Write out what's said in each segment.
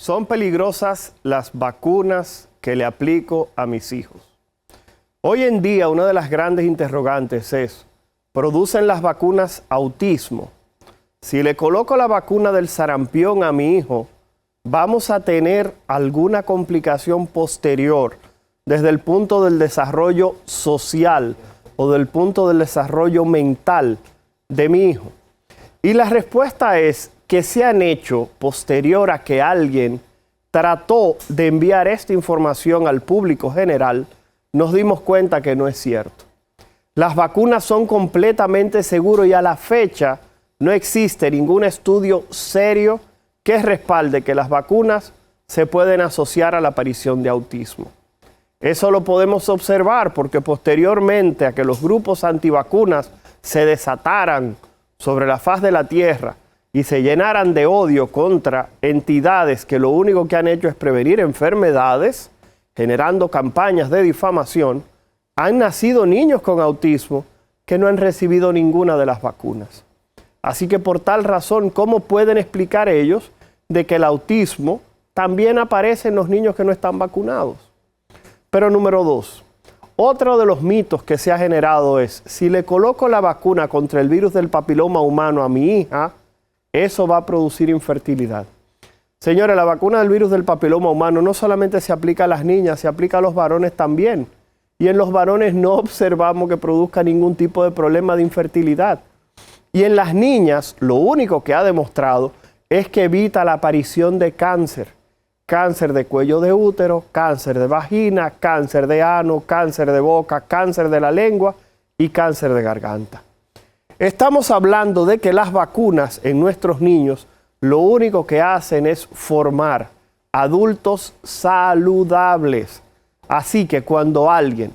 Son peligrosas las vacunas que le aplico a mis hijos. Hoy en día una de las grandes interrogantes es, ¿producen las vacunas autismo? Si le coloco la vacuna del sarampión a mi hijo, ¿vamos a tener alguna complicación posterior desde el punto del desarrollo social o del punto del desarrollo mental de mi hijo? Y la respuesta es que se han hecho posterior a que alguien trató de enviar esta información al público general, nos dimos cuenta que no es cierto. Las vacunas son completamente seguras y a la fecha no existe ningún estudio serio que respalde que las vacunas se pueden asociar a la aparición de autismo. Eso lo podemos observar porque posteriormente a que los grupos antivacunas se desataran sobre la faz de la tierra y se llenaran de odio contra entidades que lo único que han hecho es prevenir enfermedades, generando campañas de difamación, han nacido niños con autismo que no han recibido ninguna de las vacunas. Así que por tal razón, ¿cómo pueden explicar ellos de que el autismo también aparece en los niños que no están vacunados? Pero número 2, otro de los mitos que se ha generado es, si le coloco la vacuna contra el virus del papiloma humano a mi hija, eso va a producir infertilidad. Señores, la vacuna del virus del papiloma humano no solamente se aplica a las niñas, se aplica a los varones también. Y en los varones no observamos que produzca ningún tipo de problema de infertilidad. Y en las niñas, lo único que ha demostrado es que evita la aparición de cáncer. Cáncer de cuello de útero, cáncer de vagina, cáncer de ano, cáncer de boca, cáncer de la lengua y cáncer de garganta. Estamos hablando de que las vacunas en nuestros niños lo único que hacen es formar adultos saludables. Así que cuando alguien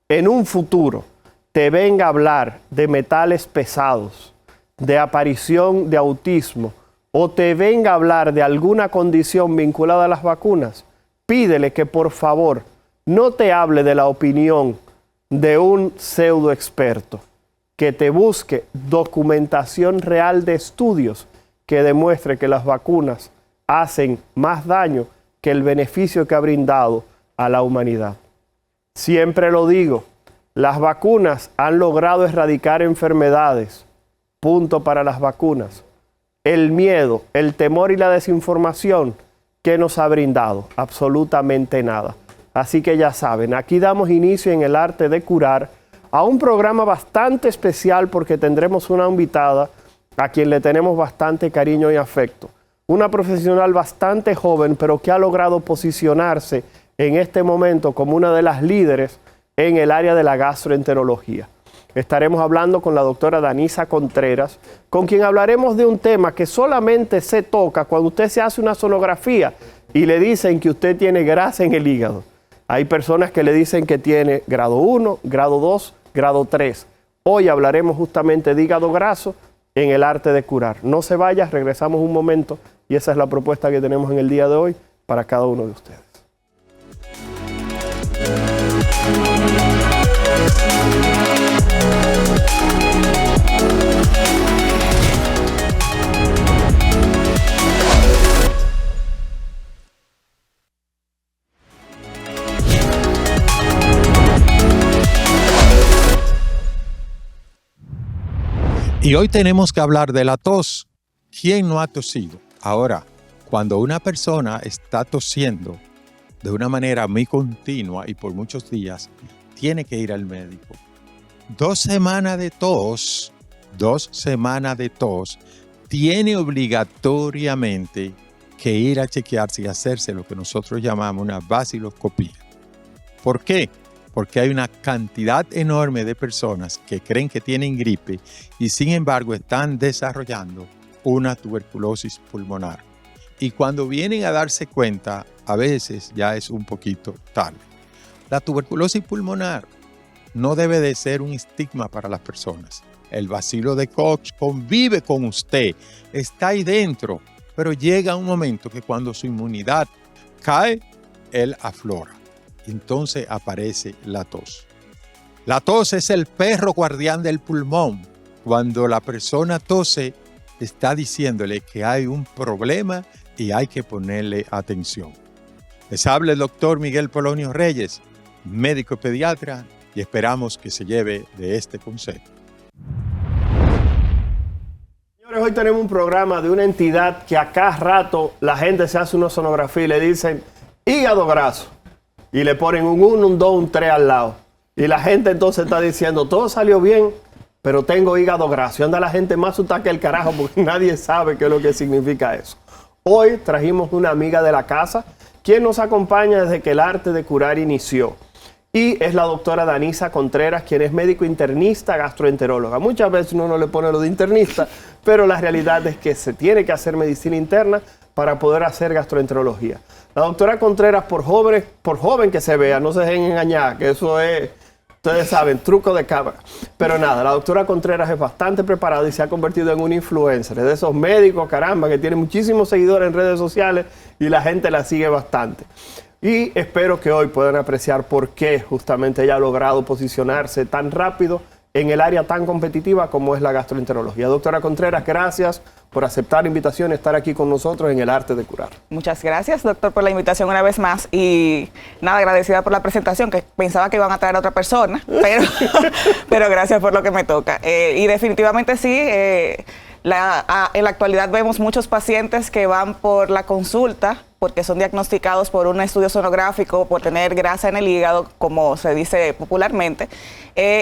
en un futuro te venga a hablar de metales pesados, de aparición de autismo, o te venga a hablar de alguna condición vinculada a las vacunas, pídele que por favor no te hable de la opinión de un pseudo experto, que te busque documentación real de estudios que demuestre que las vacunas hacen más daño que el beneficio que ha brindado a la humanidad. Siempre lo digo, las vacunas han logrado erradicar enfermedades. Punto para las vacunas. El miedo, el temor y la desinformación, ¿qué nos ha brindado? Absolutamente nada. Así que ya saben, aquí damos inicio en el arte de curar a un programa bastante especial porque tendremos una invitada a quien le tenemos bastante cariño y afecto. Una profesional bastante joven, pero que ha logrado posicionarse en este momento como una de las líderes en el área de la gastroenterología. Estaremos hablando con la doctora Danisa Contreras, con quien hablaremos de un tema que solamente se toca cuando usted se hace una sonografía y le dicen que usted tiene grasa en el hígado. Hay personas que le dicen que tiene grado 1, grado 2, grado 3. Hoy hablaremos justamente de hígado graso en el arte de curar. No se vaya, regresamos un momento y esa es la propuesta que tenemos en el día de hoy para cada uno de ustedes. Y hoy tenemos que hablar de la tos. ¿Quién no ha tosido? Ahora, cuando una persona está tosiendo de una manera muy continua y por muchos días, tiene que ir al médico. 2 semanas de tos, tiene obligatoriamente que ir a chequearse y hacerse lo que nosotros llamamos una baciloscopía. ¿Por qué? Porque hay una cantidad enorme de personas que creen que tienen gripe y sin embargo están desarrollando una tuberculosis pulmonar. Y cuando vienen a darse cuenta, a veces ya es un poquito tarde. La tuberculosis pulmonar no debe de ser un estigma para las personas. El bacilo de Koch convive con usted, está ahí dentro, pero llega un momento que cuando su inmunidad cae, él aflora. Entonces aparece la tos. La tos es el perro guardián del pulmón. Cuando la persona tose, está diciéndole que hay un problema y hay que ponerle atención. Les habla el doctor Miguel Polonio Reyes, médico pediatra, y esperamos que se lleve de este consejo. Señores, hoy tenemos un programa de una entidad que a cada rato la gente se hace una sonografía y le dicen hígado graso. Y le ponen un 1, un 2, un 3 al lado. Y la gente entonces está diciendo, todo salió bien, pero tengo hígado graso. Y anda la gente más asustada que el carajo porque nadie sabe qué es lo que significa eso. Hoy trajimos una amiga de la casa, quien nos acompaña desde que el arte de curar inició. Y es la doctora Danisa Contreras, quien es médico internista, gastroenteróloga. Muchas veces uno no le pone lo de internista, pero la realidad es que se tiene que hacer medicina interna para poder hacer gastroenterología. La doctora Contreras, por joven que se vea, no se dejen engañar, que eso es, ustedes saben, truco de cámara. Pero nada, la doctora Contreras es bastante preparada y se ha convertido en un influencer. Es de esos médicos, caramba, que tiene muchísimos seguidores en redes sociales y la gente la sigue bastante. Y espero que hoy puedan apreciar por qué justamente ella ha logrado posicionarse tan rápido en el área tan competitiva como es la gastroenterología. Doctora Contreras, gracias por aceptar la invitación y estar aquí con nosotros en el arte de curar. Muchas gracias, doctor, por la invitación una vez más. Y nada, agradecida por la presentación, que pensaba que iban a traer a otra persona, pero gracias por lo que me toca. Y definitivamente sí, en la actualidad vemos muchos pacientes que van por la consulta porque son diagnosticados por un estudio sonográfico, por tener grasa en el hígado, como se dice popularmente,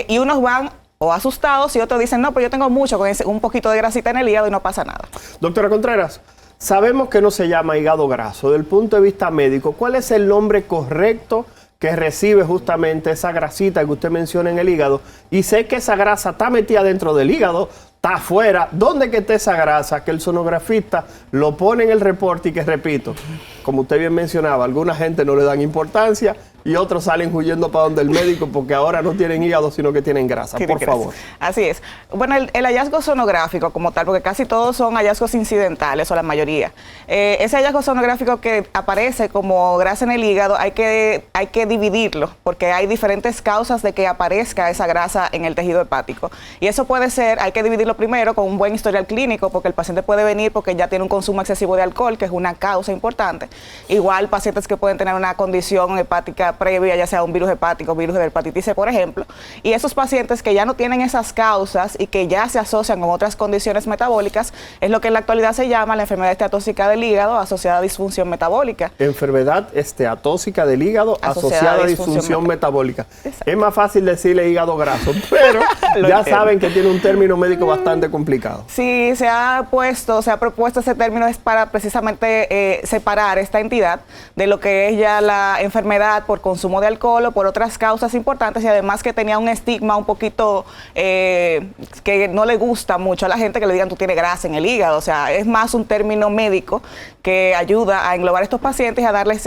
y unos van o asustados y otros dicen, no, pues yo tengo mucho, con un poquito de grasita en el hígado y no pasa nada. Doctora Contreras, sabemos que no se llama hígado graso. Del punto de vista médico, ¿cuál es el nombre correcto que recibe justamente esa grasita que usted menciona en el hígado? Y sé que esa grasa está metida dentro del hígado, está afuera. ¿Dónde que está esa grasa? Que el sonografista lo pone en el reporte y que, repito, como usted bien mencionaba, alguna gente no le dan importancia y otros salen huyendo para donde el médico porque ahora no tienen hígado, sino que tienen grasa. Por favor. Así es. Bueno, el hallazgo sonográfico como tal, porque casi todos son hallazgos incidentales o la mayoría. Ese hallazgo sonográfico que aparece como grasa en el hígado, hay que dividirlo porque hay diferentes causas de que aparezca esa grasa en el tejido hepático. Y eso puede ser, hay que dividirlo primero con un buen historial clínico porque el paciente puede venir porque ya tiene un consumo excesivo de alcohol, que es una causa importante. Igual pacientes que pueden tener una condición hepática previa, ya sea un virus hepático, virus de hepatitis C, por ejemplo, y esos pacientes que ya no tienen esas causas y que ya se asocian con otras condiciones metabólicas, es lo que en la actualidad se llama la enfermedad esteatóxica del hígado asociada a disfunción metabólica. Enfermedad esteatóxica del hígado asociada a disfunción metabólica. Exacto. Es más fácil decirle hígado graso, pero ya saben que tiene un término médico bastante complicado. Sí, se ha propuesto ese término es para precisamente separar esta entidad de lo que es ya la enfermedad por consumo de alcohol o por otras causas importantes, y además que tenía un estigma un poquito que no le gusta mucho a la gente que le digan tú tienes grasa en el hígado. O sea, es más un término médico que ayuda a englobar a estos pacientes y a darles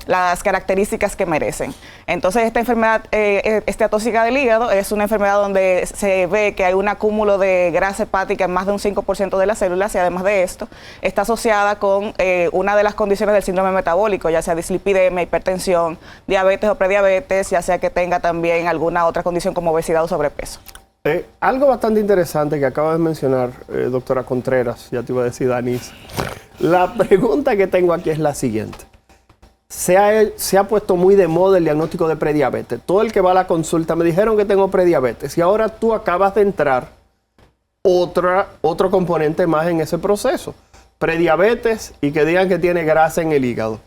las características que merecen. Entonces, esta enfermedad esteatóxica del hígado es una enfermedad donde se ve que hay un acúmulo de grasa hepática en más de un 5% de las células, y además de esto, está asociada con una de las condiciones del síndrome metabólico, ya sea dislipidemia, hipertensión, diabetes o prediabetes, ya sea que tenga también alguna otra condición como obesidad o sobrepeso. Algo bastante interesante que acaba de mencionar, doctora Contreras, ya te iba a decir Danisa. La pregunta que tengo aquí es la siguiente. Se ha puesto muy de moda el diagnóstico de prediabetes. Todo el que va a la consulta me dijeron que tengo prediabetes y ahora tú acabas de entrar otro componente más en ese proceso. Prediabetes y que digan que tiene grasa en el hígado.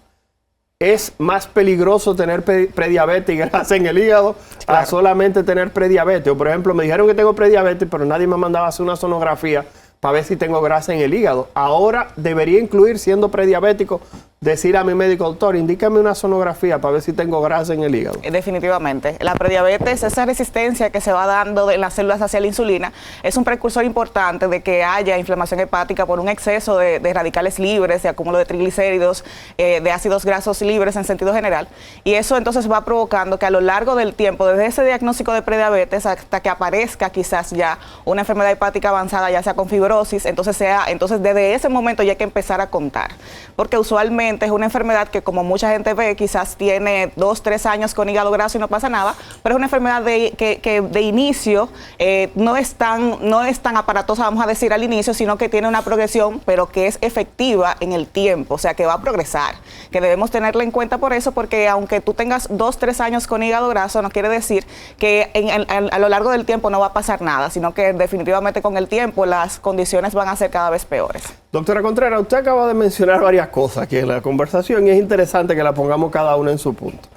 ¿Es más peligroso tener prediabetes y grasa en el hígado a solamente tener prediabetes? O por ejemplo, me dijeron que tengo prediabetes, pero nadie me mandaba a hacer una sonografía para ver si tengo grasa en el hígado. Ahora debería incluir, siendo prediabético, decir a mi médico, doctor, indícame una sonografía para ver si tengo grasa en el hígado. Definitivamente. La prediabetes, esa resistencia que se va dando en las células hacia la insulina, es un precursor importante de que haya inflamación hepática por un exceso de radicales libres, de acúmulo de triglicéridos, de ácidos grasos libres en sentido general. Y eso entonces va provocando que a lo largo del tiempo, desde ese diagnóstico de prediabetes hasta que aparezca quizás ya una enfermedad hepática avanzada, ya sea con fibrosis, entonces desde ese momento ya hay que empezar a contar. Porque usualmente realmente es una enfermedad que, como mucha gente ve, quizás tiene 2, 3 años con hígado graso y no pasa nada, pero es una enfermedad que de inicio no es tan aparatosa, vamos a decir, al inicio, sino que tiene una progresión, pero que es efectiva en el tiempo, o sea, que va a progresar, que debemos tenerla en cuenta por eso, porque aunque tú tengas 2, 3 años con hígado graso, no quiere decir que a lo largo del tiempo no va a pasar nada, sino que definitivamente con el tiempo las condiciones van a ser cada vez peores. Doctora Contreras, usted acaba de mencionar varias cosas aquí en la conversación y es interesante que la pongamos cada una en su punto.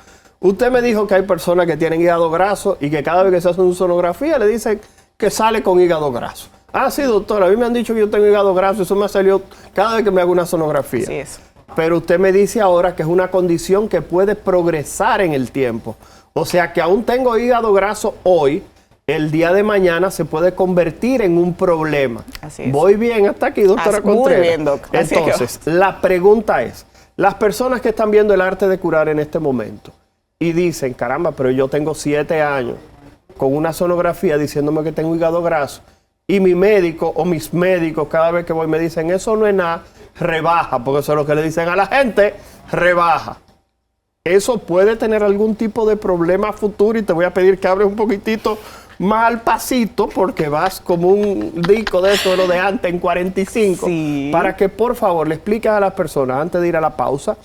Usted me dijo que hay personas que tienen hígado graso y que cada vez que se hace una sonografía le dicen que sale con hígado graso. Ah, sí, doctora, a mí me han dicho que yo tengo hígado graso, eso me salió cada vez que me hago una sonografía. Así es. Pero usted me dice ahora que es una condición que puede progresar en el tiempo. O sea que aún tengo hígado graso hoy, el día de mañana se puede convertir en un problema. Así es. Voy bien hasta aquí, doctora Contreras. Muy bien, doctor. Entonces, la pregunta es, las personas que están viendo el arte de curar en este momento y dicen, caramba, pero yo tengo 7 años con una sonografía diciéndome que tengo hígado graso y mi médico o mis médicos cada vez que voy me dicen, eso no es nada, rebaja, porque eso es lo que le dicen a la gente, rebaja. Eso puede tener algún tipo de problema futuro y te voy a pedir que hables un poquitito más al pasito porque vas como un disco de eso de antes en 45 Sí. para que por favor le expliques a las personas antes de ir a la pausa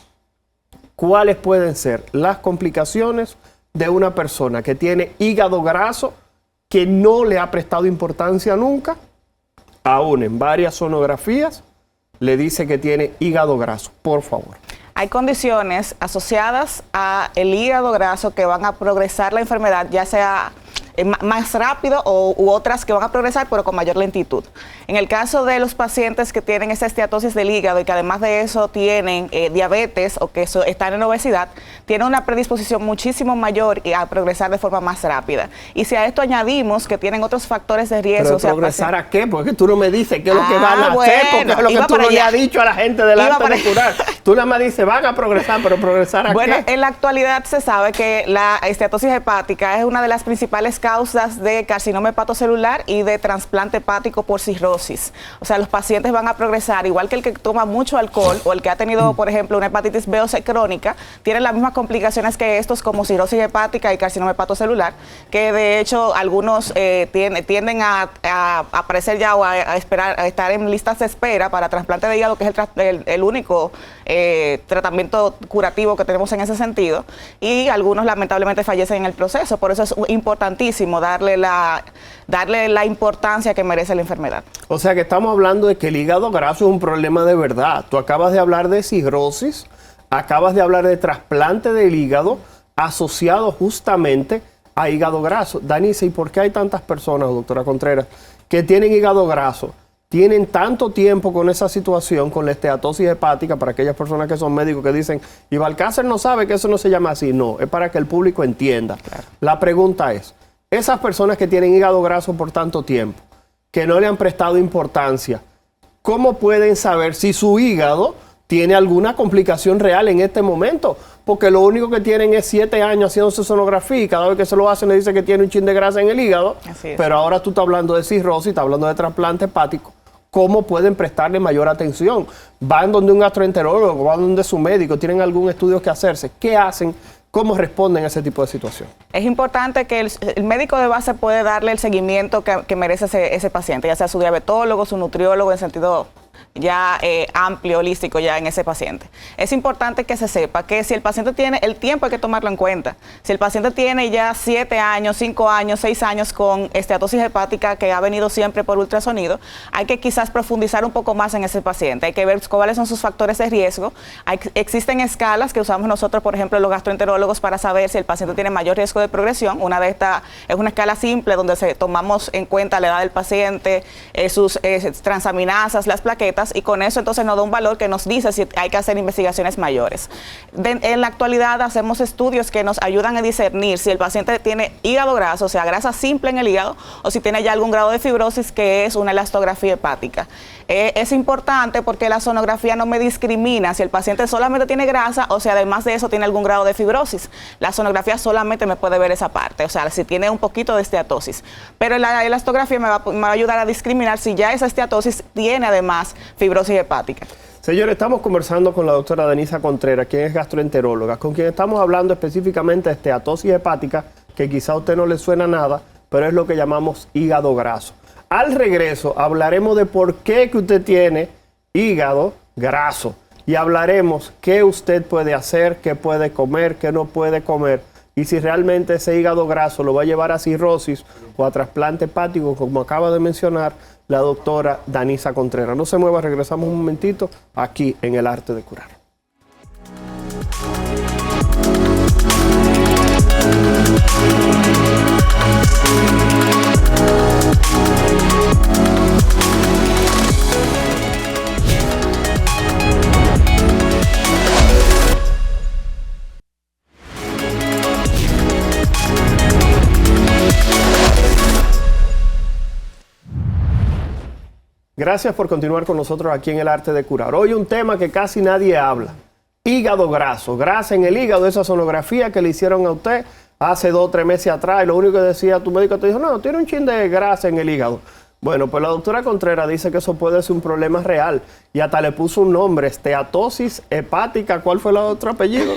cuáles pueden ser las complicaciones de una persona que tiene hígado graso que no le ha prestado importancia nunca, aún en varias sonografías le dice que tiene hígado graso, por favor. Hay condiciones asociadas al hígado graso que van a progresar la enfermedad, ya sea más rápido u otras que van a progresar pero con mayor lentitud. En el caso de los pacientes que tienen esa esteatosis del hígado y que además de eso tienen diabetes o que están en obesidad, tienen una predisposición muchísimo mayor a progresar de forma más rápida. Y si a esto añadimos que tienen otros factores de riesgo... ¿Pero progresar a qué? Porque tú no me dices qué es lo que van a hacer, porque es lo que tú no le has dicho a la gente del arte de curar. Tú nada más dices, van a progresar, pero ¿progresar a qué? Bueno, en la actualidad se sabe que la esteatosis hepática es una de las principales causas de carcinoma hepatocelular y de trasplante hepático por cirrosis. O sea, los pacientes van a progresar, igual que el que toma mucho alcohol o el que ha tenido, por ejemplo, una hepatitis B o C crónica, tienen las mismas complicaciones que estos como cirrosis hepática y carcinoma hepatocelular, que de hecho algunos tienden a aparecer ya o a estar en listas de espera para trasplante de hígado, que es el único tratamiento curativo que tenemos en ese sentido, y algunos lamentablemente fallecen en el proceso. Por eso es importantísimo darle la importancia que merece la enfermedad. O sea que estamos hablando de que el hígado graso es un problema de verdad. Tú acabas de hablar de cirrosis, acabas de hablar de trasplante del hígado asociado justamente a hígado graso. Danisa, ¿y por qué hay tantas personas, doctora Contreras, que tienen hígado graso? Tienen tanto tiempo con esa situación, con la esteatosis hepática, para aquellas personas que son médicos que dicen, y Balcácer no sabe que eso no se llama así. No, es para que el público entienda. Claro. La pregunta es, esas personas que tienen hígado graso por tanto tiempo, que no le han prestado importancia, ¿cómo pueden saber si su hígado tiene alguna complicación real en este momento? Porque lo único que tienen es 7 años haciéndose sonografía y cada vez que se lo hacen le dicen que tiene un chin de grasa en el hígado. Pero ahora tú estás hablando de cirrosis, estás hablando de trasplante hepático. ¿Cómo pueden prestarle mayor atención? ¿Van donde un gastroenterólogo, van donde su médico, tienen algún estudio que hacerse? ¿Qué hacen? ¿Cómo responden a ese tipo de situación? Es importante que el médico de base puede darle el seguimiento que merece ese paciente, ya sea su diabetólogo, su nutriólogo, en sentido ya amplio, holístico ya en ese paciente. Es importante que se sepa que si el paciente tiene el tiempo, hay que tomarlo en cuenta. Si el paciente tiene ya 7 años, 5 años, 6 años con esteatosis hepática que ha venido siempre por ultrasonido, hay que quizás profundizar un poco más en ese paciente. Hay que ver cuáles son sus factores de riesgo. Existen escalas que usamos nosotros, por ejemplo, los gastroenterólogos, para saber si el paciente tiene mayor riesgo de progresión. Una de estas es una escala simple donde tomamos en cuenta la edad del paciente, sus transaminasas, las plaquetas, y con eso entonces nos da un valor que nos dice si hay que hacer investigaciones mayores. En la actualidad hacemos estudios que nos ayudan a discernir si el paciente tiene hígado graso, o sea, grasa simple en el hígado, o si tiene ya algún grado de fibrosis, que es una elastografía hepática. Es importante porque la sonografía no me discrimina si el paciente solamente tiene grasa o si además de eso tiene algún grado de fibrosis. La sonografía solamente me puede ver esa parte, o sea, si tiene un poquito de esteatosis. Pero la elastografía me va a ayudar a discriminar si ya esa esteatosis tiene además fibrosis hepática. Señores, estamos conversando con la doctora Danisa Contreras, quien es gastroenteróloga, con quien estamos hablando específicamente de esteatosis hepática, que quizá a usted no le suena nada, pero es lo que llamamos hígado graso. Al regreso hablaremos de por qué que usted tiene hígado graso y hablaremos qué usted puede hacer, qué puede comer, qué no puede comer y si realmente ese hígado graso lo va a llevar a cirrosis o a trasplante hepático, como acaba de mencionar la doctora Danisa Contreras. No se mueva, regresamos un momentito aquí en El Arte de Curar. Gracias por continuar con nosotros aquí en El Arte de Curar. Hoy un tema que casi nadie habla. Hígado graso. Grasa en el hígado, esa sonografía que le hicieron a usted hace 2 o 3 meses atrás. Y lo único que decía tu médico te dijo, no, tiene un chin de grasa en el hígado. Bueno, pues la doctora Contreras dice que eso puede ser un problema real. Y hasta le puso un nombre, esteatosis hepática. ¿Cuál fue el otro apellido?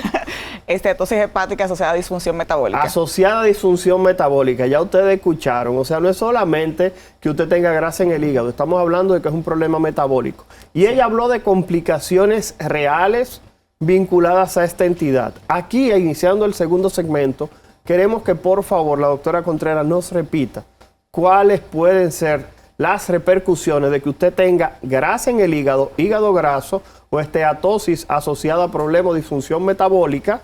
Esteatosis hepática asociada a disfunción metabólica. Asociada a disfunción metabólica, ya ustedes escucharon. O sea, no es solamente que usted tenga grasa en el hígado, estamos hablando de que es un problema metabólico. Y ella habló de complicaciones reales vinculadas a esta entidad. Aquí, iniciando el segundo segmento, queremos que por favor la doctora Contreras nos repita cuáles pueden ser las repercusiones de que usted tenga grasa en el hígado, hígado graso o esteatosis asociada a problemas de disfunción metabólica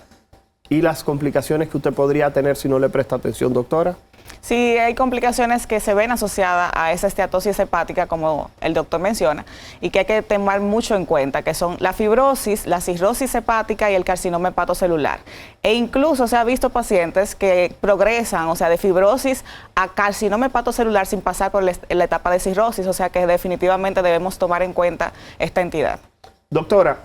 y las complicaciones que usted podría tener si no le presta atención, doctora. Sí, hay complicaciones que se ven asociadas a esa esteatosis hepática, como el doctor menciona, y que hay que tomar mucho en cuenta, que son la fibrosis, la cirrosis hepática y el carcinoma hepatocelular. E incluso se ha visto pacientes que progresan, o sea, de fibrosis a carcinoma hepatocelular sin pasar por la etapa de cirrosis, o sea que definitivamente debemos tomar en cuenta esta entidad. Doctora,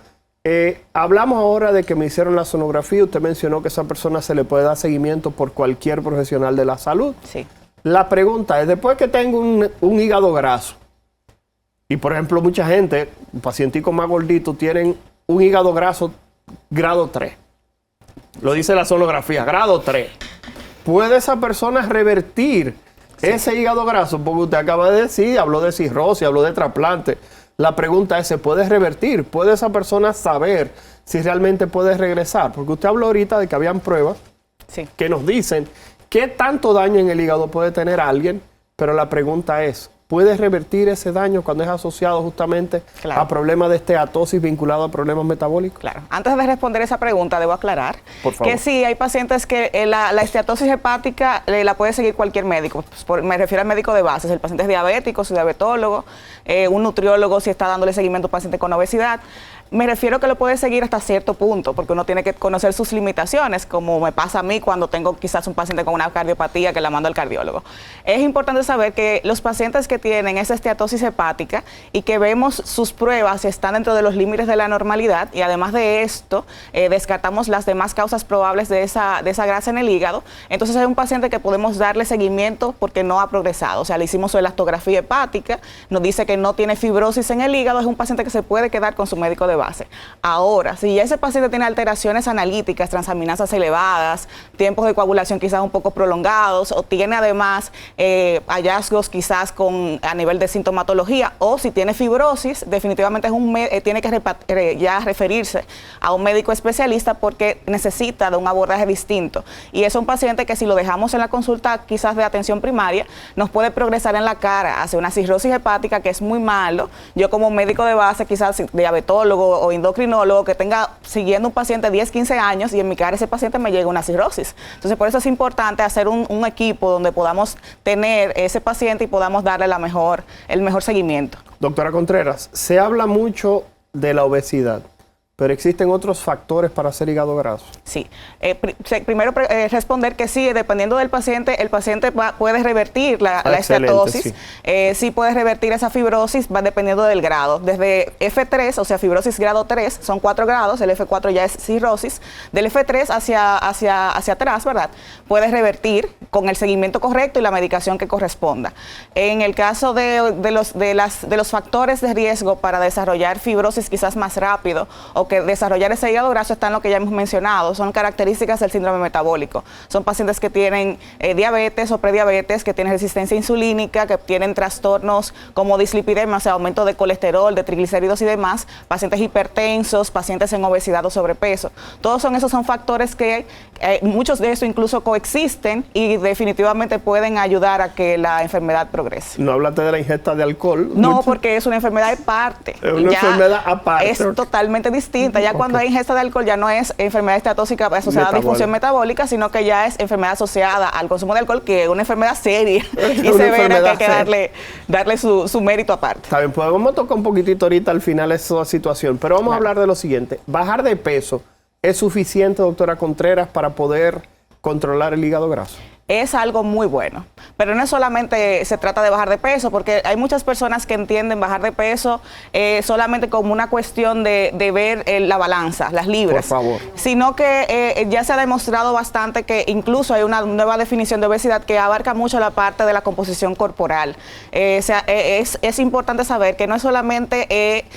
hablamos ahora de que me hicieron la sonografía. Usted mencionó que a esa persona se le puede dar seguimiento por cualquier profesional de la salud. Sí. La pregunta es, después que tengo un hígado graso, y por ejemplo mucha gente, pacienticos más gorditos, tienen un hígado graso grado 3. Lo dice la sonografía, grado 3. ¿Puede esa persona revertir ese hígado graso? Porque usted acaba de decir, habló de cirrosis, habló de trasplante. La pregunta es, ¿se puede revertir? ¿Puede esa persona saber si realmente puede regresar? Porque usted habló ahorita de que habían pruebas que nos dicen qué tanto daño en el hígado puede tener alguien, pero la pregunta es, ¿puede revertir ese daño cuando es asociado justamente a problemas de esteatosis vinculados a problemas metabólicos? Claro. Antes de responder esa pregunta, debo aclarar que sí, hay pacientes que la esteatosis hepática la puede seguir cualquier médico. Me refiero al médico de base, si el paciente es diabético, su diabetólogo, un nutriólogo si está dándole seguimiento a un paciente con obesidad. Me refiero que lo puede seguir hasta cierto punto, porque uno tiene que conocer sus limitaciones, como me pasa a mí cuando tengo quizás un paciente con una cardiopatía que la mando al cardiólogo. Es importante saber que los pacientes que tienen esa esteatosis hepática y que vemos sus pruebas están dentro de los límites de la normalidad, y además de esto, descartamos las demás causas probables de esa grasa en el hígado, entonces es un paciente que podemos darle seguimiento porque no ha progresado. O sea, le hicimos su elastografía hepática, nos dice que no tiene fibrosis en el hígado, es un paciente que se puede quedar con su médico de base. Ahora, si ese paciente tiene alteraciones analíticas, transaminasas elevadas, tiempos de coagulación quizás un poco prolongados, o tiene además hallazgos quizás a nivel de sintomatología, o si tiene fibrosis, definitivamente tiene que ya referirse a un médico especialista porque necesita de un abordaje distinto. Y es un paciente que si lo dejamos en la consulta quizás de atención primaria, nos puede progresar en la cara hacia una cirrosis hepática, que es muy malo. Yo como médico de base, quizás diabetólogo o endocrinólogo, que tenga siguiendo un paciente 10, 15 años y en mi cara ese paciente me llega una cirrosis. Entonces, por eso es importante hacer un equipo donde podamos tener ese paciente y podamos darle el mejor seguimiento. Doctora Contreras, se habla mucho de la obesidad, pero existen otros factores para hacer hígado graso. Sí. Primero responder que sí, dependiendo del paciente, el paciente puede revertir la esteatosis, sí puede revertir esa fibrosis, va dependiendo del grado. Desde F3, o sea, fibrosis grado 3, son 4 grados, el F4 ya es cirrosis, del F3 hacia atrás, ¿verdad? Puede revertir con el seguimiento correcto y la medicación que corresponda. En el caso de los factores de riesgo para desarrollar fibrosis quizás más rápido o que desarrollar ese hígado graso están lo que ya hemos mencionado, son características del síndrome metabólico. Son pacientes que tienen diabetes o prediabetes, que tienen resistencia insulínica, que tienen trastornos como dislipidemia, o sea, aumento de colesterol, de triglicéridos y demás, pacientes hipertensos, pacientes en obesidad o sobrepeso. Todos esos son factores que muchos de esos incluso coexisten y definitivamente pueden ayudar a que la enfermedad progrese. No hablaste de la ingesta de alcohol. No, porque es una enfermedad aparte. Es una enfermedad aparte. Es totalmente distinta. Ya cuando hay ingesta de alcohol ya no es enfermedad esteatóxica asociada a disfunción metabólica, sino que ya es enfermedad asociada al consumo de alcohol, que es una enfermedad seria y severa que hay que darle su mérito aparte. Está bien, pues vamos a tocar un poquitito ahorita al final esa situación, pero vamos a hablar de lo siguiente. ¿Bajar de peso es suficiente, doctora Contreras, para poder controlar el hígado graso? Es algo muy bueno, pero no solamente se trata de bajar de peso, porque hay muchas personas que entienden bajar de peso solamente como una cuestión de ver la balanza, las libras. Por favor. Sino que ya se ha demostrado bastante que incluso hay una nueva definición de obesidad que abarca mucho la parte de la composición corporal. Es importante saber que no es solamente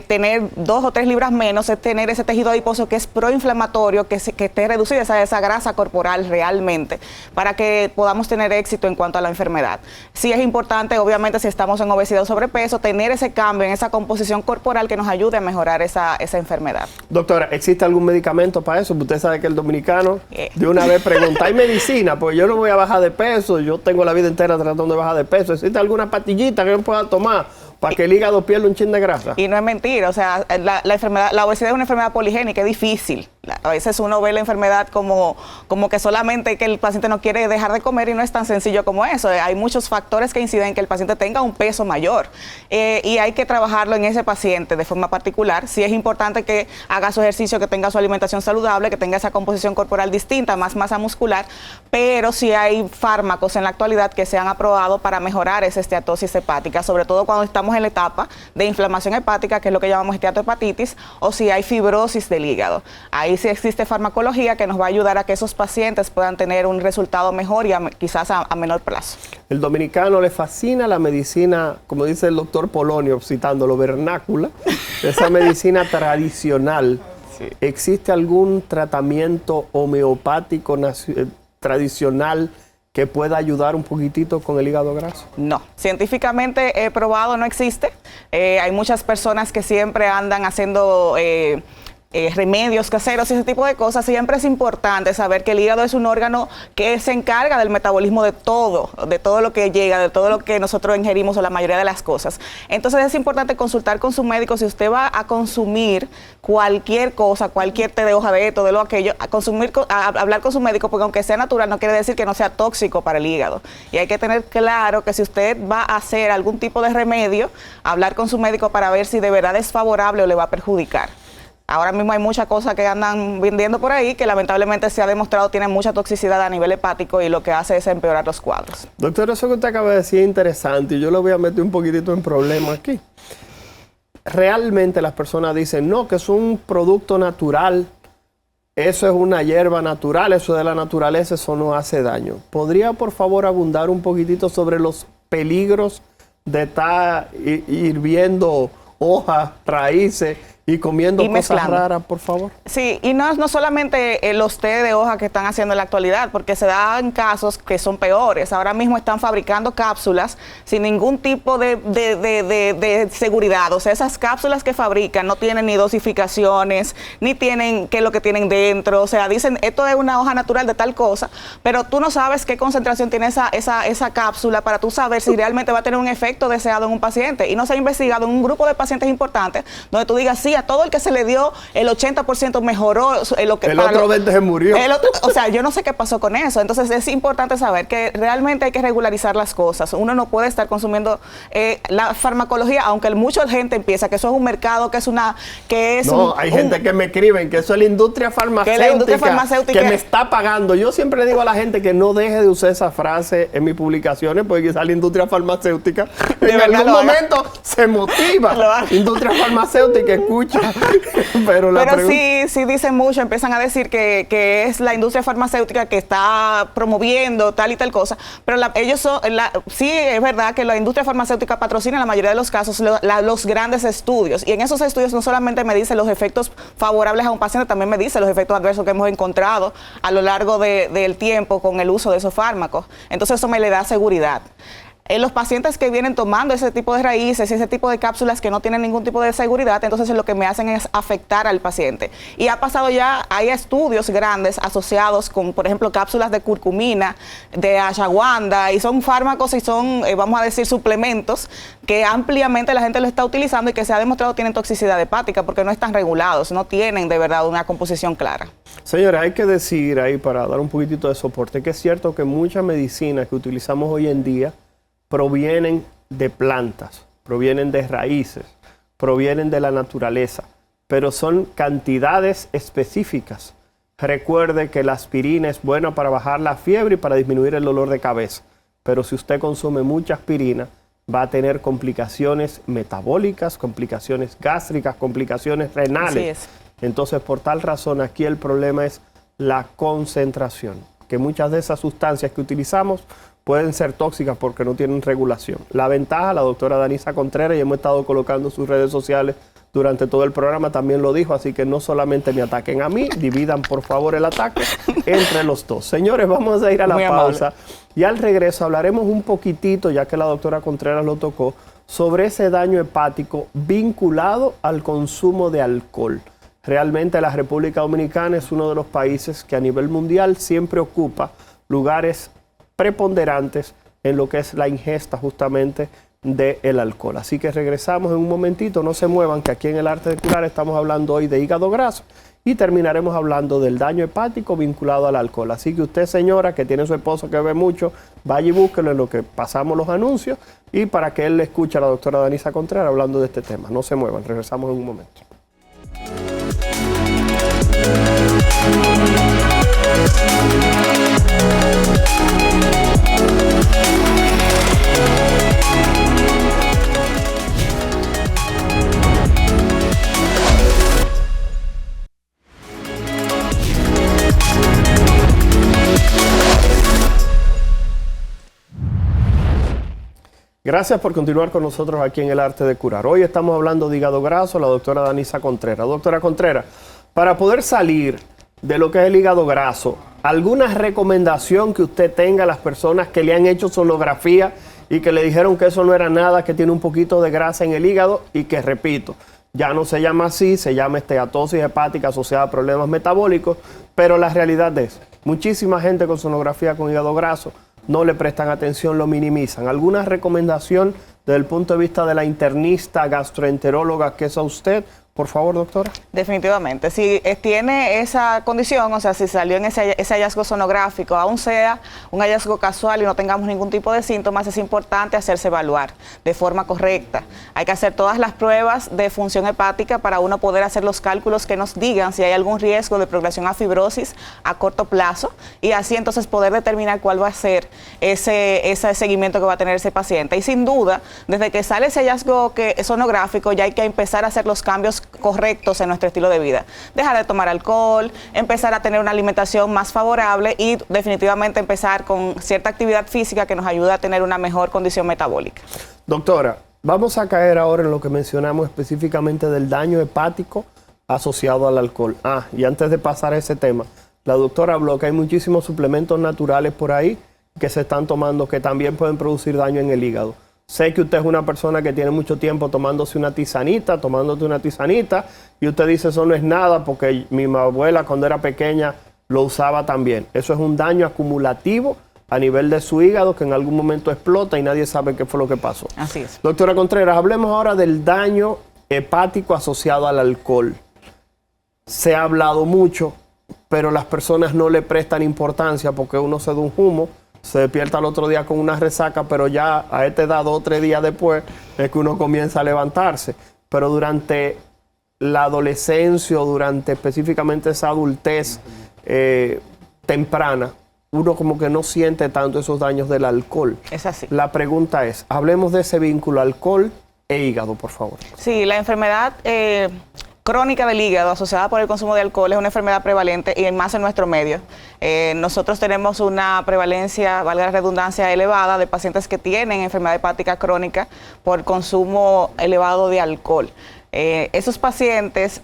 tener 2 o 3 libras menos, es tener ese tejido adiposo que es proinflamatorio, que esté reducida esa grasa corporal realmente, para que podamos tener éxito en cuanto a la enfermedad. Sí es importante, obviamente, si estamos en obesidad o sobrepeso, tener ese cambio en esa composición corporal que nos ayude a mejorar esa enfermedad. Doctora, ¿existe algún medicamento para eso? Usted sabe que el dominicano de una vez pregunta, ¿hay medicina? Pues yo no voy a bajar de peso, yo tengo la vida entera tratando de bajar de peso. ¿Existe alguna pastillita que yo pueda tomar para que el hígado pierda un chin de grasa? Y no es mentira, o sea, la obesidad es una enfermedad poligénica, es difícil. A veces uno ve la enfermedad como que solamente que el paciente no quiere dejar de comer, y no es tan sencillo como eso. Hay muchos factores que inciden en que el paciente tenga un peso mayor y hay que trabajarlo en ese paciente de forma particular. Sí es importante que haga su ejercicio, que tenga su alimentación saludable, que tenga esa composición corporal distinta, más masa muscular, pero sí hay fármacos en la actualidad que se han aprobado para mejorar esa esteatosis hepática, sobre todo cuando estamos en la etapa de inflamación hepática, que es lo que llamamos esteatohepatitis, o si hay fibrosis del hígado. Ahí sí existe farmacología que nos va a ayudar a que esos pacientes puedan tener un resultado mejor y quizás a menor plazo. El dominicano le fascina la medicina, como dice el doctor Polonio, citándolo, vernácula, esa medicina tradicional. Sí. ¿Existe algún tratamiento homeopático tradicional que pueda ayudar un poquitito con el hígado graso? No, científicamente probado no existe. Hay muchas personas que siempre andan haciendo remedios caseros y ese tipo de cosas. Siempre es importante saber que el hígado es un órgano que se encarga del metabolismo de todo lo que llega, de todo lo que nosotros ingerimos o la mayoría de las cosas. Entonces es importante consultar con su médico si usted va a consumir cualquier cosa, cualquier té de hoja de esto, de lo aquello, hablar con su médico, porque aunque sea natural no quiere decir que no sea tóxico para el hígado. Y hay que tener claro que si usted va a hacer algún tipo de remedio, hablar con su médico para ver si de verdad es favorable o le va a perjudicar. Ahora mismo hay muchas cosas que andan vendiendo por ahí que lamentablemente se ha demostrado tienen mucha toxicidad a nivel hepático y lo que hace es empeorar los cuadros. Doctor, eso que usted acaba de decir es interesante y yo lo voy a meter un poquitito en problema aquí. Realmente las personas dicen, no, que es un producto natural, eso es una hierba natural, eso de la naturaleza, eso no hace daño. ¿Podría, por favor, abundar un poquitito sobre los peligros de estar hirviendo hojas, raíces y comiendo cosas raras, por favor? Sí, y no solamente los té de hoja que están haciendo en la actualidad, porque se dan casos que son peores. Ahora mismo están fabricando cápsulas sin ningún tipo de seguridad. O sea, esas cápsulas que fabrican no tienen ni dosificaciones, ni tienen qué es lo que tienen dentro. O sea, dicen, esto es una hoja natural de tal cosa, pero tú no sabes qué concentración tiene esa cápsula para tú saber si realmente va a tener un efecto deseado en un paciente. Y no se ha investigado en un grupo de pacientes importantes donde tú digas, sí, mira, todo el que se le dio el 80% mejoró. El otro 20% se murió. O sea, yo no sé qué pasó con eso. Entonces es importante saber que realmente hay que regularizar las cosas. Uno no puede estar consumiendo la farmacología, aunque mucha gente empieza que eso es un mercado, que es una... hay gente que me escriben que eso es la industria farmacéutica, que me está pagando. Yo siempre le digo a la gente que no deje de usar esa frase en mis publicaciones, porque quizá la industria farmacéutica en algún momento se motiva. Industria farmacéutica, escucha. Pero sí dicen mucho, empiezan a decir que es la industria farmacéutica que está promoviendo tal y tal cosa, pero ellos son, sí es verdad que la industria farmacéutica patrocina en la mayoría de los casos los grandes estudios, y en esos estudios no solamente me dice los efectos favorables a un paciente, también me dice los efectos adversos que hemos encontrado a lo largo del tiempo con el uso de esos fármacos. Entonces eso me le da seguridad. Los pacientes que vienen tomando ese tipo de raíces y ese tipo de cápsulas que no tienen ningún tipo de seguridad, entonces lo que me hacen es afectar al paciente. Y ha pasado ya, hay estudios grandes asociados con, por ejemplo, cápsulas de curcumina, de ashwagandha, y son fármacos y son, vamos a decir, suplementos que ampliamente la gente lo está utilizando y que se ha demostrado tienen toxicidad hepática porque no están regulados, no tienen de verdad una composición clara. Señores, hay que decir ahí, para dar un poquitito de soporte, que es cierto que muchas medicinas que utilizamos hoy en día provienen de plantas, provienen de raíces, provienen de la naturaleza, pero son cantidades específicas. Recuerde que la aspirina es buena para bajar la fiebre y para disminuir el dolor de cabeza, pero si usted consume mucha aspirina, va a tener complicaciones metabólicas, complicaciones gástricas, complicaciones renales. Así es. Entonces, por tal razón, aquí el problema es la concentración, que muchas de esas sustancias que utilizamos pueden ser tóxicas porque no tienen regulación. La ventaja, la doctora Danisa Contreras, y hemos estado colocando sus redes sociales durante todo el programa, también lo dijo, así que no solamente me ataquen a mí, dividan por favor el ataque entre los dos. Señores, vamos a ir a la pausa y al regreso hablaremos un poquitito, ya que la doctora Contreras lo tocó, sobre ese daño hepático vinculado al consumo de alcohol. Realmente la República Dominicana es uno de los países que a nivel mundial siempre ocupa lugares preponderantes en lo que es la ingesta justamente del alcohol. Así que regresamos en un momentito, no se muevan, que aquí en el Arte de Curar estamos hablando hoy de hígado graso y terminaremos hablando del daño hepático vinculado al alcohol. Así que usted, señora, que tiene su esposo que bebe mucho, vaya y búsquelo en lo que pasamos los anuncios y para que él le escuche a la doctora Danisa Contreras hablando de este tema. No se muevan, regresamos en un momento. Gracias por continuar con nosotros aquí en el Arte de Curar. Hoy estamos hablando de hígado graso, la doctora Danisa Contreras. Doctora Contreras, para poder salir de lo que es el hígado graso, ¿alguna recomendación que usted tenga a las personas que le han hecho sonografía y que le dijeron que eso no era nada, que tiene un poquito de grasa en el hígado y que, repito, ya no se llama así, se llama esteatosis hepática asociada a problemas metabólicos, pero la realidad es, muchísima gente con sonografía con hígado graso no le prestan atención, lo minimizan. ¿Alguna recomendación desde el punto de vista de la internista gastroenteróloga que es a usted? Por favor, doctora. Definitivamente. Si tiene esa condición, o sea, si salió en ese hallazgo sonográfico, aún sea un hallazgo casual y no tengamos ningún tipo de síntomas, es importante hacerse evaluar de forma correcta. Hay que hacer todas las pruebas de función hepática para uno poder hacer los cálculos que nos digan si hay algún riesgo de progresión a fibrosis a corto plazo y así entonces poder determinar cuál va a ser ese seguimiento que va a tener ese paciente. Y sin duda, desde que sale ese hallazgo sonográfico, ya hay que empezar a hacer los cambios correctos en nuestro estilo de vida. Dejar de tomar alcohol, empezar a tener una alimentación más favorable y definitivamente empezar con cierta actividad física que nos ayuda a tener una mejor condición metabólica. Doctora, vamos a caer ahora en lo que mencionamos específicamente del daño hepático asociado al alcohol. Y antes de pasar a ese tema, la doctora habló que hay muchísimos suplementos naturales por ahí que se están tomando que también pueden producir daño en el hígado. Sé que usted es una persona que tiene mucho tiempo tomándote una tisanita, y usted dice eso no es nada porque mi abuela cuando era pequeña lo usaba también. Eso es un daño acumulativo a nivel de su hígado que en algún momento explota y nadie sabe qué fue lo que pasó. Así es. Doctora Contreras, hablemos ahora del daño hepático asociado al alcohol. Se ha hablado mucho, pero las personas no le prestan importancia porque uno se da un humo, se despierta al otro día con una resaca, pero ya a esta edad, 2 o 3 días después, es que uno comienza a levantarse. Pero durante la adolescencia o durante específicamente esa adultez temprana, uno como que no siente tanto esos daños del alcohol. Es así. La pregunta es, hablemos de ese vínculo alcohol e hígado, por favor. Sí, la enfermedad crónica del hígado asociada por el consumo de alcohol es una enfermedad prevalente y más en nuestro medio. Nosotros tenemos una prevalencia, valga la redundancia, elevada de pacientes que tienen enfermedad hepática crónica por consumo elevado de alcohol. Esos pacientes,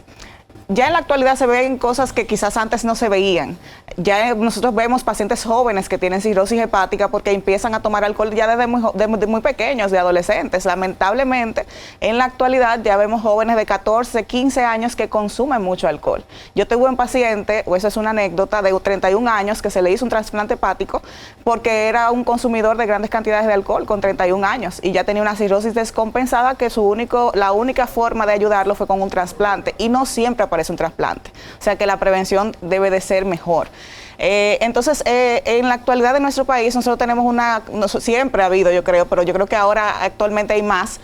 ya en la actualidad se ven cosas que quizás antes no se veían. Ya nosotros vemos pacientes jóvenes que tienen cirrosis hepática porque empiezan a tomar alcohol ya desde muy pequeños, de adolescentes. Lamentablemente, en la actualidad ya vemos jóvenes de 14, 15 años que consumen mucho alcohol. Yo tuve un paciente, o esa es una anécdota, de 31 años que se le hizo un trasplante hepático porque era un consumidor de grandes cantidades de alcohol con 31 años y ya tenía una cirrosis descompensada que la única forma de ayudarlo fue con un trasplante y no siempre aparece un trasplante. O sea que la prevención debe de ser mejor. Entonces, en la actualidad de nuestro país, nosotros tenemos siempre ha habido, yo creo, pero yo creo que ahora actualmente hay más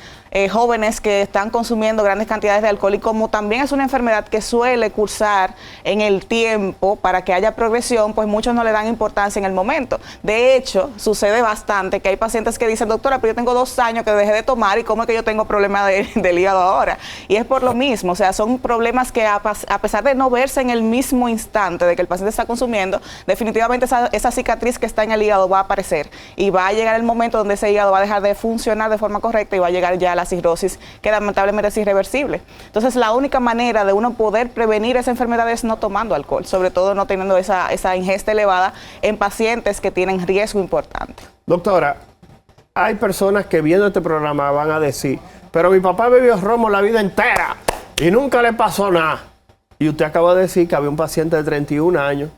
jóvenes que están consumiendo grandes cantidades de alcohol y como también es una enfermedad que suele cursar en el tiempo para que haya progresión, pues muchos no le dan importancia en el momento. De hecho, sucede bastante que hay pacientes que dicen, doctora, pero yo tengo 2 años que dejé de tomar y cómo es que yo tengo problemas del hígado ahora. Y es por lo mismo, o sea, son problemas que a pesar de no verse en el mismo instante de que el paciente está consumiendo, definitivamente esa cicatriz que está en el hígado va a aparecer y va a llegar el momento donde ese hígado va a dejar de funcionar de forma correcta y va a llegar ya a la cirrosis, que lamentablemente es irreversible. Entonces, la única manera de uno poder prevenir esa enfermedad es no tomando alcohol, sobre todo no teniendo esa ingesta elevada en pacientes que tienen riesgo importante. Doctora, hay personas que viendo este programa van a decir, pero mi papá bebió romo la vida entera y nunca le pasó nada. Y usted acaba de decir que había un paciente de 31 años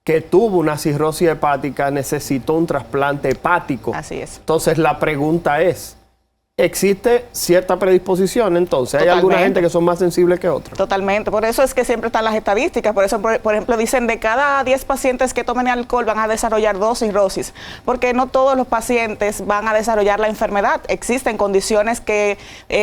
que tuvo una cirrosis hepática, necesitó un trasplante hepático. Así es. Entonces, la pregunta es, ¿existe cierta predisposición entonces? ¿Hay alguna gente que son más sensibles que otros? Totalmente, por eso es que siempre están las estadísticas, por eso, por ejemplo, dicen de cada 10 pacientes que tomen alcohol van a desarrollar 2 cirrosis, porque no todos los pacientes van a desarrollar la enfermedad. Existen condiciones que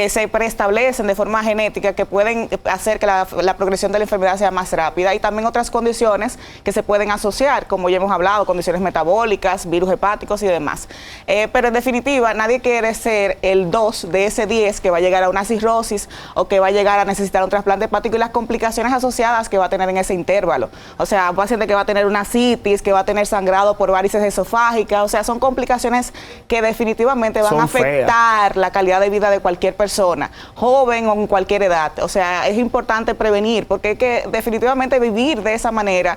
se preestablecen de forma genética que pueden hacer que la progresión de la enfermedad sea más rápida y también otras condiciones que se pueden asociar, como ya hemos hablado, condiciones metabólicas, virus hepáticos y demás. Pero en definitiva, nadie quiere ser el 2 de ese 10 que va a llegar a una cirrosis o que va a llegar a necesitar un trasplante hepático y las complicaciones asociadas que va a tener en ese intervalo. O sea, un paciente que va a tener una citis, que va a tener sangrado por varices esofágicas, o sea, son complicaciones que definitivamente van a afectar la calidad de vida de cualquier persona, joven o en cualquier edad. O sea, es importante prevenir, porque es que definitivamente vivir de esa manera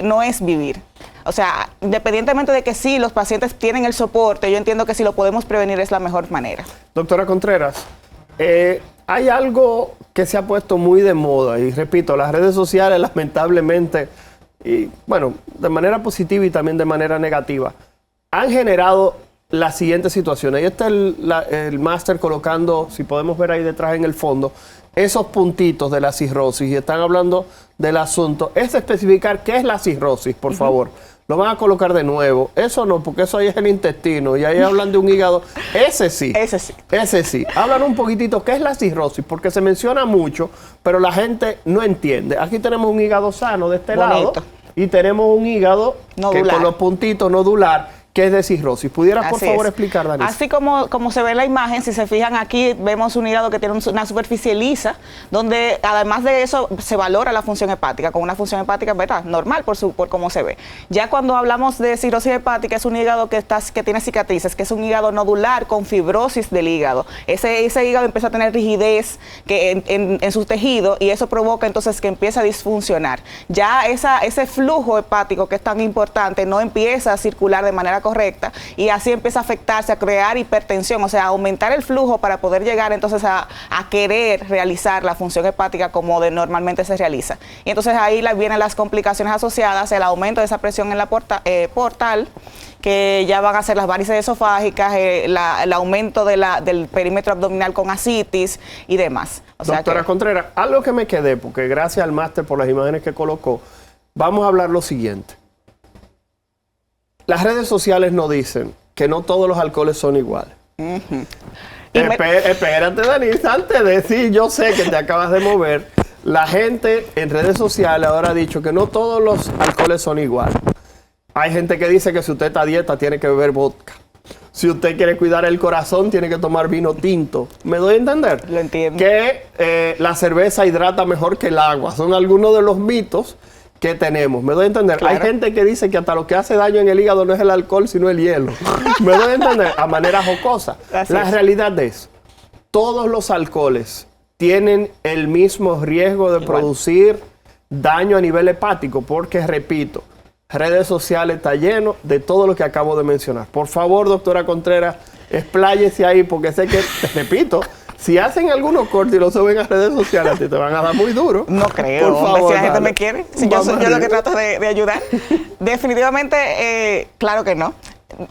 no es vivir. O sea, independientemente de que sí, los pacientes tienen el soporte, yo entiendo que si lo podemos prevenir es la mejor manera. Doctora Contreras, hay algo que se ha puesto muy de moda y repito, las redes sociales lamentablemente, y bueno, de manera positiva y también de manera negativa, han generado las siguientes situaciones. Ahí está el máster colocando, si podemos ver ahí detrás en el fondo, esos puntitos de la cirrosis y están hablando del asunto. Es especificar qué es la cirrosis, por favor. Lo van a colocar de nuevo. Eso no, porque eso ahí es el intestino y ahí hablan de un hígado. Ese sí. Ese sí. Ese sí. Hablan un poquitito qué es la cirrosis, porque se menciona mucho, pero la gente no entiende. Aquí tenemos un hígado sano de este lado y tenemos un hígado que con los puntitos nodular, que es de cirrosis. ¿Pudiera, por favor, explicar, Dani? Así como se ve en la imagen, si se fijan aquí, vemos un hígado que tiene una superficie lisa, donde además de eso se valora la función hepática, con una función hepática, ¿verdad?, normal por cómo se ve. Ya cuando hablamos de cirrosis hepática, es un hígado que tiene cicatrices, que es un hígado nodular con fibrosis del hígado. Ese hígado empieza a tener rigidez en su tejido y eso provoca entonces que empieza a disfuncionar. Ya ese flujo hepático que es tan importante no empieza a circular de manera correcta, y así empieza a afectarse, a crear hipertensión, o sea, a aumentar el flujo para poder llegar entonces a querer realizar la función hepática como normalmente se realiza. Y entonces ahí vienen las complicaciones asociadas, el aumento de esa presión en la portal, que ya van a ser las varices esofágicas, el aumento del perímetro abdominal con ascitis y demás. O sea Doctora Contreras, algo que me quedé, porque gracias al máster por las imágenes que colocó, vamos a hablar lo siguiente. Las redes sociales nos dicen que no todos los alcoholes son iguales. Espérate, Danisa, antes de decir, yo sé que te acabas de mover, la gente en redes sociales ahora ha dicho que no todos los alcoholes son iguales. Hay gente que dice que si usted está a dieta tiene que beber vodka. Si usted quiere cuidar el corazón tiene que tomar vino tinto. ¿Me doy a entender? Lo entiendo. Que la cerveza hidrata mejor que el agua. Son algunos de los mitos que tenemos. ¿Me doy a entender? Claro. Hay gente que dice que hasta lo que hace daño en el hígado no es el alcohol sino el hielo. ¿Me doy a entender? A manera jocosa. La realidad es, todos los alcoholes tienen el mismo riesgo de producir daño a nivel hepático, porque, repito, redes sociales está lleno de todo lo que acabo de mencionar. Por favor, doctora Contreras, expláyese ahí, porque sé que, repito, si hacen algunos cortes y lo suben a redes sociales, a ti te van a dar muy duro. No creo. Por favor, si la gente me quiere, si yo lo que trato de ayudar. Definitivamente, claro que no.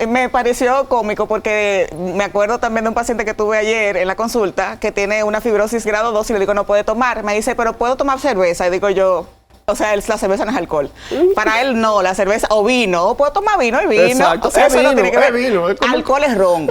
Me pareció cómico porque me acuerdo también de un paciente que tuve ayer en la consulta que tiene una fibrosis grado 2 y le digo no puede tomar. Me dice, pero ¿puedo tomar cerveza? Y digo yo, o sea, la cerveza no es alcohol. Para él no, la cerveza o vino. Puedo tomar vino y vino. Exacto. O sea, eso vino, no tiene que ver. Vino, es como... Alcohol es ron.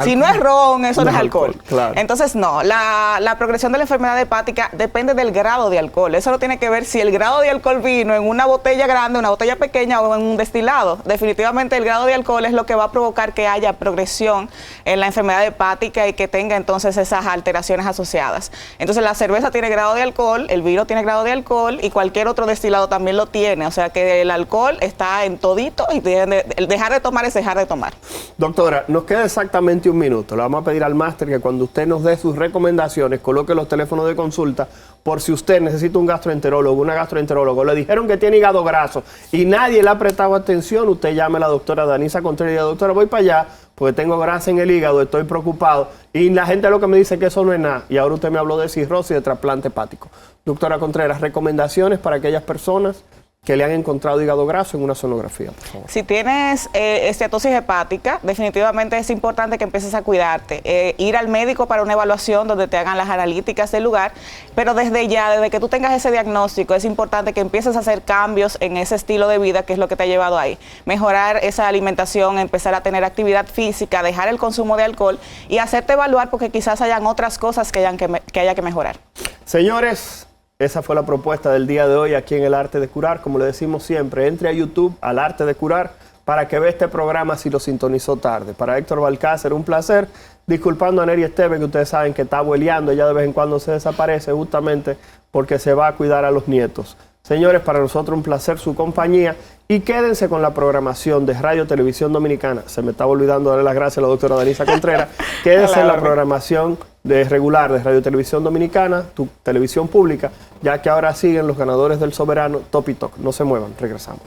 Si no es ron, eso no es alcohol. Claro. Entonces, no. La progresión de la enfermedad hepática depende del grado de alcohol. Eso no tiene que ver si el grado de alcohol vino en una botella grande, una botella pequeña o en un destilado. Definitivamente el grado de alcohol es lo que va a provocar que haya progresión en la enfermedad hepática y que tenga entonces esas alteraciones asociadas. Entonces, la cerveza tiene grado de alcohol, el vino tiene grado de alcohol y cualquier otro destilado también lo tiene. O sea que el alcohol está en todito y el dejar de tomar es dejar de tomar. Doctora, nos queda exactamente un minuto. Le vamos a pedir al máster que cuando usted nos dé sus recomendaciones, coloque los teléfonos de consulta por si usted necesita un gastroenterólogo, una gastroenteróloga, le dijeron que tiene hígado graso y nadie le ha prestado atención, usted llame a la doctora Danisa Contreras y diga, doctora, voy para allá porque tengo grasa en el hígado, estoy preocupado. Y la gente lo que me dice que eso no es nada. Y ahora usted me habló de cirrosis y de trasplante hepático. Doctora Contreras, recomendaciones para aquellas personas que le han encontrado hígado graso en una sonografía, por favor. Si tienes esteatosis hepática, definitivamente es importante que empieces a cuidarte. Ir al médico para una evaluación donde te hagan las analíticas del lugar, pero desde que tú tengas ese diagnóstico, es importante que empieces a hacer cambios en ese estilo de vida, que es lo que te ha llevado ahí. Mejorar esa alimentación, empezar a tener actividad física, dejar el consumo de alcohol y hacerte evaluar porque quizás hayan otras cosas que haya que mejorar. Señores, esa fue la propuesta del día de hoy aquí en El Arte de Curar. Como le decimos siempre, entre a YouTube, al Arte de Curar, para que vea este programa si lo sintonizó tarde. Para Héctor Balcácer, un placer. Disculpando a Neri Esteve, que ustedes saben que está abueleando, ella de vez en cuando se desaparece justamente porque se va a cuidar a los nietos. Señores, para nosotros un placer su compañía y quédense con la programación de Radio Televisión Dominicana. Se me estaba olvidando darle las gracias a la doctora Danisa Contreras. Quédense en la programación regular de Radio Televisión Dominicana, tu televisión pública, ya que ahora siguen los ganadores del Soberano Top y Toc. No se muevan, regresamos.